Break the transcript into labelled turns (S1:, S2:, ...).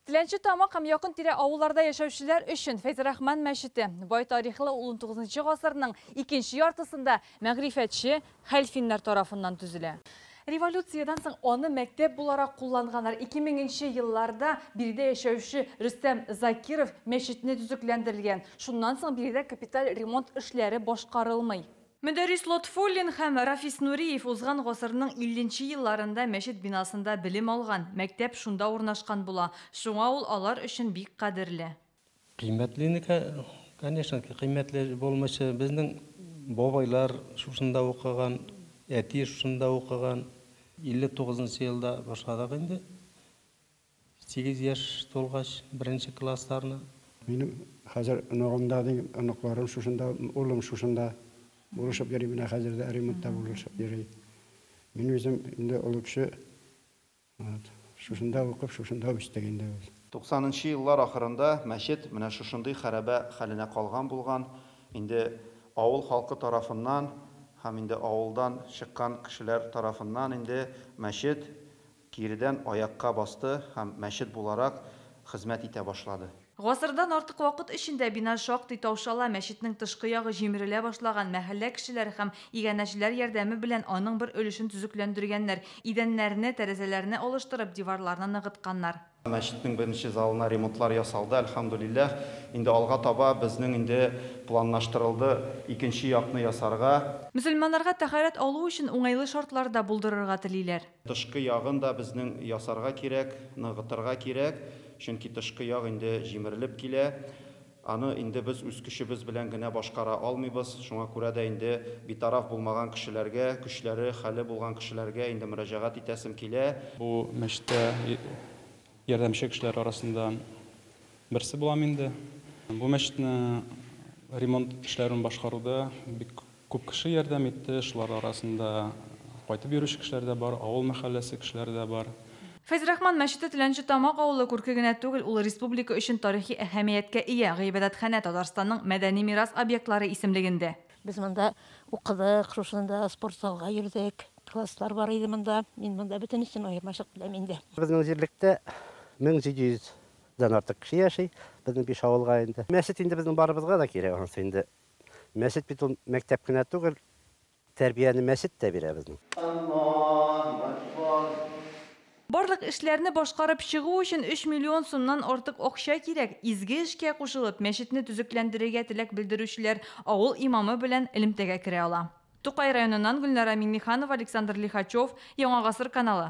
S1: Tilençi Tamaq һәм якын тирә авылларда яшәүчеләр өчен Фәйзрахман мәчете бай тарихлы 19 гасырның икенче яртысында мәгърифәтче хәлфиннәр тарафыннан төзелә. Революциядан соң аны мәктәп буларак кулланганнар. 2000 елларда биредә яшәүче Рөстәм Закиров мәчетне төзекләндерелгән. Шуннан соң биредә капиталь ремонт эшләре башкарылмый. Мөдәррис Лотфуллин һәм Рафис Нуриев узган гасырның 50 елларында мәчет бинасында белем алган. Мәктәп шунда урнашкан була. Шуңа ул алар өчен бик кадерле.
S2: Кыйммәтле, конечно, кыйммәтле булмышы. Безнең бабайлар шушында укыган, әти шушында укыган. 59 елда башладык инде. 8 яшь толгач, 1 классларны.
S3: Минем хәзер ногымда дигән аныкларым шушында, улым шушында. Булышып йөри, менә хәзер дә ремонтта булышып йөри. Мин үзем инде олы кеше, шушында укып, шушында үстәгәндә.
S4: 90-нчы еллар ахырында мәчет менә шушындый хәрабә хәленә калган булган. Инде авыл халкы тарафыннан һәм инде авылдан чыккан кешеләр тарафыннан инде мәчет киридән аякка басты һәм мәчет буларак хезмәт итә башлады.
S1: Гасырдан артык вакыт эчендә бина шактый таушала, мәчетнең тышкы ягы җимерелә башлаган. Мәхәллә кешеләре һәм игәнәчеләр ярдәме белән аның бер өлешен төзекләндергәннәр. Идәннәрне, тәрәзәләрне алыштырып, диварларны ныгытканнар.
S4: Мәчетнең беренче залына ремонтлар ясалды, әлхәмдүлилләх. Инде алга таба безнең инде планлаштырылды икенче якны ясарга.
S1: Мөселманнарга тәһарәт алу өчен уңайлы шартларда булдырырга телиләр.
S4: Тышкы ягын да безнең ясарга кирәк, ныгытырга кирәк. Чөнки тышкы яг инде җимерелеп килә. Аны инде без үз көчебез белән генә башкара алмыйбыз. Шуңа күрә дә инде битараф булмаган кешеләргә, көчләре хәле булган кешеләргә инде мөрәҗәгать итәсем килә.
S5: Бу мәчеттә ярдәмче кешеләр арасында берсе булам инде. Бу мәчетне ремонт эшләрен башкаруда бик күп кеше ярдәм итте. Шулар арасында кайтып йөрүче кешеләр дә бар, авыл мәхәлләсе кешеләре дә бар.
S1: Фәйзрахман мәчете Tilençi Tamaq авылы күрке генә түгел, ул республика өчен тарихи әһәмияткә ия Гыйбадәтханә Татарстанның мәдәни мирас объектлары исемлегендә.
S6: Без монда укыдык, шушында спорт залга йөрдек, класслар бар иде монда. Мин монда бөтен өчен аермачык беләм инде.
S7: Безнең җирлектә 1700-дан артык кеше яши, безнең 5 авылга инде. Мәчет инде безнең барыбызга да кирәк, анысы инде. Мәчет бит ул мәктәп кенә түгел, тәрбияне мәчет тә бирә безнең.
S1: Барлык эшләрне башкарып чыгу өчен 3 миллион сумнан артык акча кирәк. Изге эшкә кушылып, мәчетне төзекләндерергә теләк белдерүчеләр авыл имамы белән элемтәгә керә ала. Тукай районыннан Гөлнара Миңнеханова, Александр Лихачев, Яңа гасыр каналы.